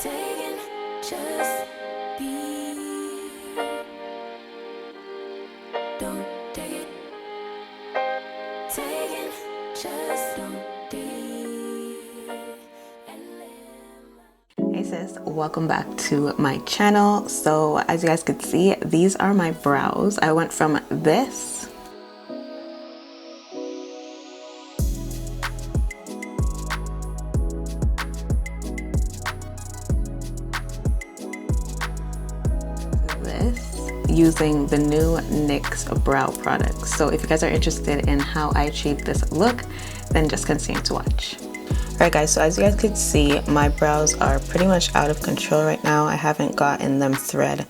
taking, just be. Don't take it. Taking, just don't be. Hey sis, welcome back to my channel. So as you guys could see, these are my brows. I went from this using the new NYX brow products. So if you guys are interested in how I achieved this look, then just continue to watch. Alright guys, so as you guys could see, my brows are pretty much out of control right now. I haven't gotten them thread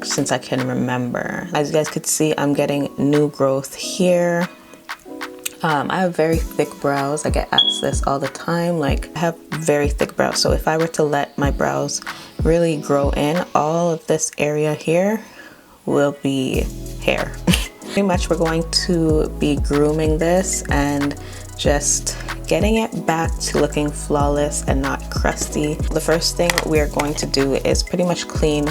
since I can remember. As you guys could see, I'm getting new growth here. I have very thick brows. I get asked this all the time. Like, I have very thick brows. So if I were to let my brows really grow in, all of this area here will be hair. Pretty much we're going to be grooming this and just getting it back to looking flawless and not crusty. The first thing we're going to do is pretty much clean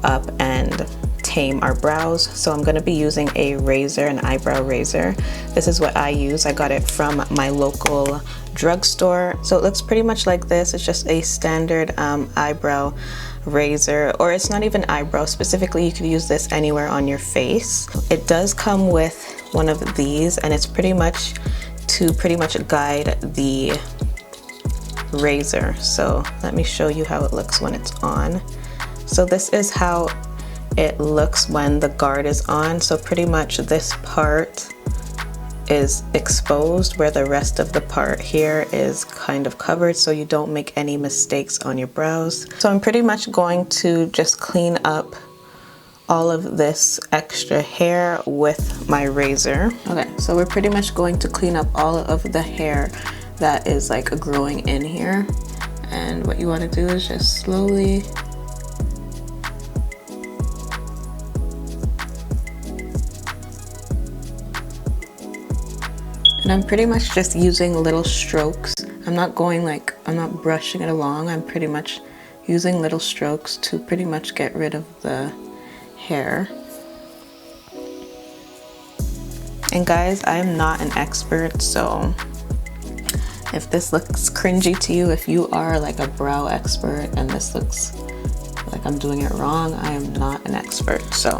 up and tame our brows. So I'm going to be using a razor, an eyebrow razor. This is what I use. I got it from my local drugstore. So it looks pretty much like this. It's just a standard eyebrow razor, or it's not even eyebrow specifically. You could use this anywhere on your face. It does come with one of these, and it's pretty much to guide the razor. So let me show you how it looks when it's on. So this is how it looks when the guard is on. So pretty much this part is exposed where the rest of the part here is kind of covered, so you don't make any mistakes on your brows. So I'm pretty much going to just clean up all of this extra hair with my razor. Okay, so we're pretty much going to clean up all of the hair that is like growing in here. And what you want to do is just slowly and I'm pretty much just using little strokes. I'm not brushing it along. I'm pretty much using little strokes to pretty much get rid of the hair. And guys, I am not an expert, so if this looks cringy to you, if you are like a brow expert and this looks like I'm doing it wrong, I am not an expert. So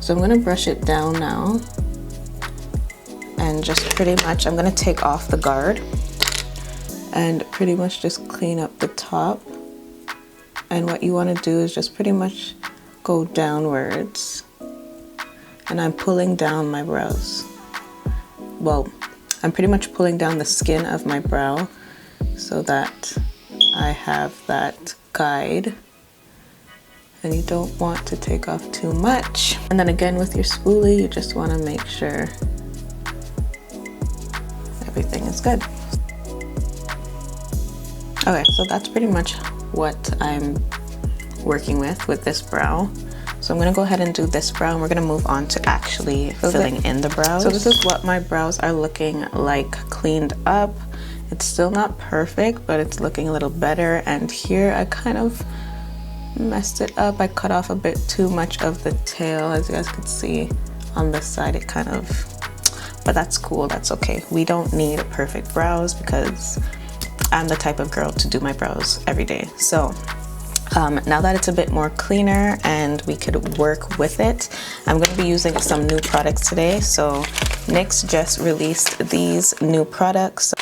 I'm gonna brush it down now. And just pretty much, I'm gonna take off the guard and pretty much just clean up the top. And what you wanna do is just pretty much go downwards. And I'm pulling down my brows. Well, I'm pretty much pulling down the skin of my brow so that I have that guide. And you don't want to take off too much. And then again with your spoolie, you just wanna make sure everything is good. Okay, so that's pretty much what I'm working with this brow. So I'm gonna go ahead and do this brow, and we're gonna move on to actually filling in the brows. So this is what my brows are looking like cleaned up. It's still not perfect, but it's looking a little better. And here I kind of messed it up. I cut off a bit too much of the tail. As you guys can see on this side, it kind of, but that's cool, that's okay. We don't need perfect brows because I'm the type of girl to do my brows every day. So now that it's a bit more cleaner and we could work with it, I'm going to be using some new products today. So NYX just released these new products.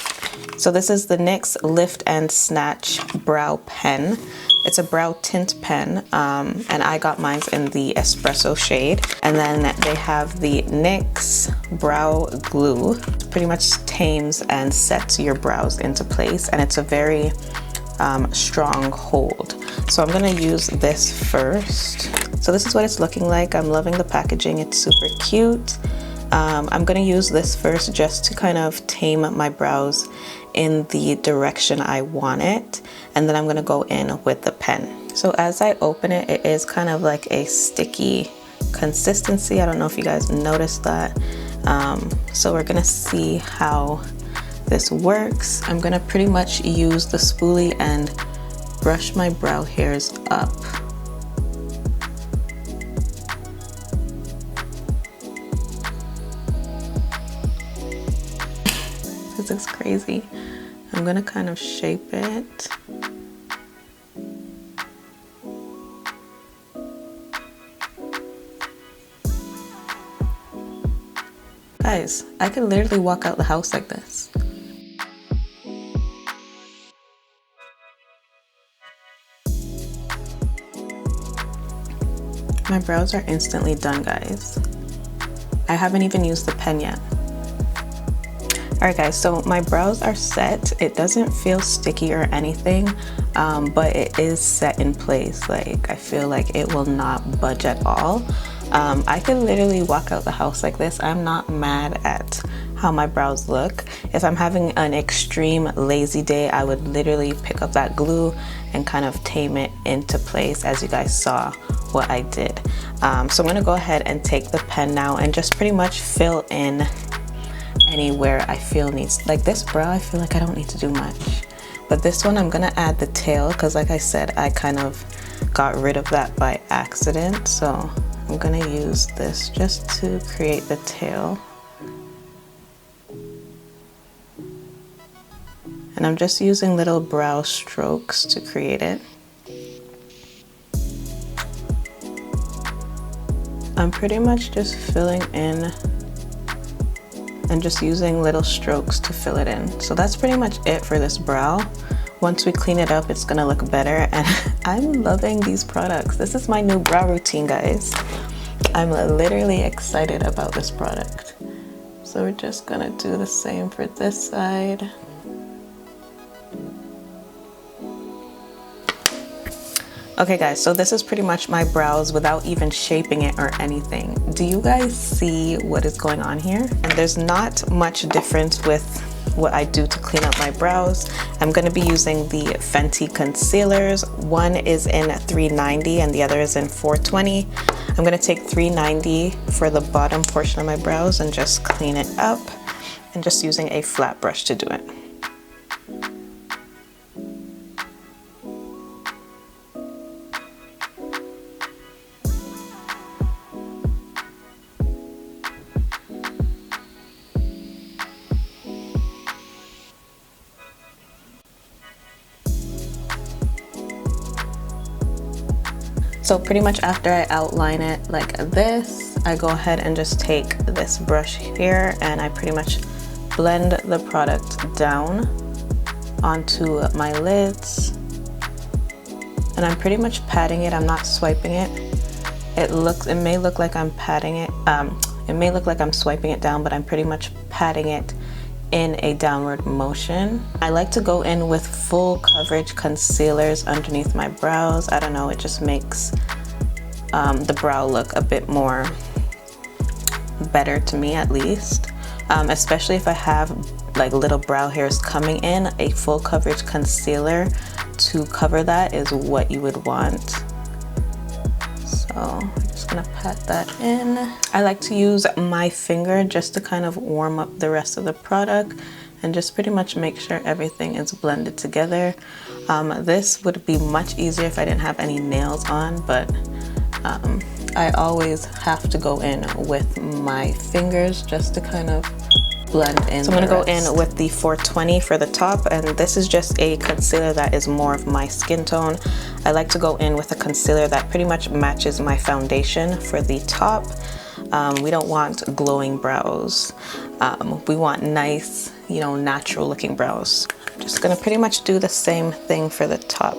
So this is the NYX Lift and Snatch Brow Pen. It's a brow tint pen, and I got mine in the espresso shade. And then they have the NYX Brow Glue. It pretty much tames and sets your brows into place, and it's a very strong hold. So I'm gonna use this first. So this is what it's looking like. I'm loving the packaging, it's super cute. I'm gonna use this first just to kind of tame my brows in the direction I want it, and then I'm gonna go in with the pen. So as I open it, it is kind of like a sticky consistency. I don't know if you guys noticed that. So we're gonna see how this works. I'm gonna pretty much use the spoolie and brush my brow hairs up. This is crazy. I'm gonna kind of shape it. Guys, I could literally walk out the house like this. My brows are instantly done, guys. I haven't even used the pen yet. Alright guys, so my brows are set. It doesn't feel sticky or anything, but it is set in place. Like, I feel like it will not budge at all. I can literally walk out the house like this. I'm not mad at how my brows look. If I'm having an extreme lazy day, I would literally pick up that glue and kind of tame it into place, as you guys saw what I did. So I'm gonna go ahead and take the pen now and just pretty much fill in anywhere I feel needs. Like this brow, I feel like I don't need to do much. But this one, I'm gonna add the tail because like I said, I kind of got rid of that by accident. So I'm gonna use this just to create the tail. And I'm just using little brow strokes to create it. I'm pretty much just filling in and just using little strokes to fill it in. So that's pretty much it for this brow. Once we clean it up, it's gonna look better, and I'm loving these products. This is my new brow routine, guys. I'm literally excited about this product. So we're just gonna do the same for this side. Okay guys, so this is pretty much my brows without even shaping it or anything. Do you guys see what is going on here? And there's not much difference with what I do to clean up my brows. I'm gonna be using the Fenty concealers. One is in 390 and the other is in 420. I'm gonna take 390 for the bottom portion of my brows and just clean it up, and just using a flat brush to do it. So pretty much after I outline it like this, I go ahead and just take this brush here and I pretty much blend the product down onto my lids. And I'm pretty much patting it, I'm not swiping it. It may look like I'm patting it, it may look like I'm swiping it down, but I'm pretty much patting it in a downward motion. I like to go in with full coverage concealers underneath my brows. I don't know, it just makes the brow look a bit more better to me, at least. Especially if I have like little brow hairs coming in, a full coverage concealer to cover that is what you would want. So I'm just gonna pat that in. I like to use my finger just to kind of warm up the rest of the product and just pretty much make sure everything is blended together. This would be much easier if I didn't have any nails on, but I always have to go in with my fingers just to kind of blend in. So I'm gonna go in with the 420 for the top, and this is just a concealer that is more of my skin tone. I like to go in with a concealer that pretty much matches my foundation for the top. We don't want glowing brows. We want nice, you know, natural looking brows. I'm just gonna pretty much do the same thing for the top.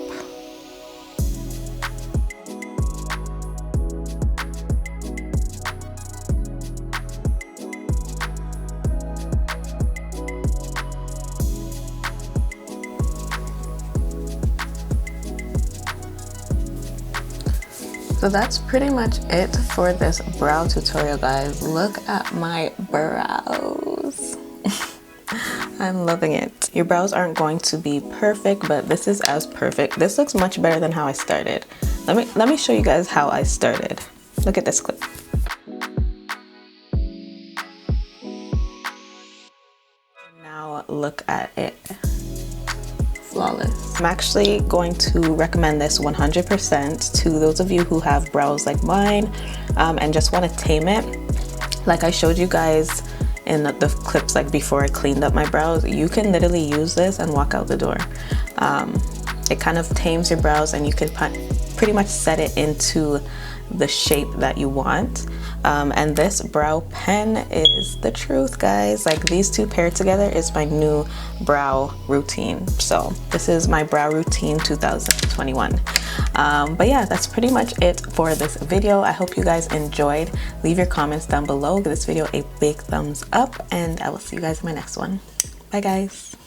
So that's pretty much it for this brow tutorial, guys. Look at my brows. I'm loving it. Your brows aren't going to be perfect, but this is as perfect. This looks much better than how I started. Let me show you guys how I started. Look at this clip. Now look at it. flawless. I'm actually going to recommend this 100% to those of you who have brows like mine and just want to tame it. Like I showed you guys in the clips like before I cleaned up my brows, you can literally use this and walk out the door. It kind of tames your brows and you can pretty much set it into the shape that you want. And this brow pen is the truth, guys. Like these two paired together is my new brow routine. So this is my brow routine 2021. But yeah, that's pretty much it for this video. I hope you guys enjoyed. Leave your comments down below. Give this video a big thumbs up and I will see you guys in my next one. Bye guys.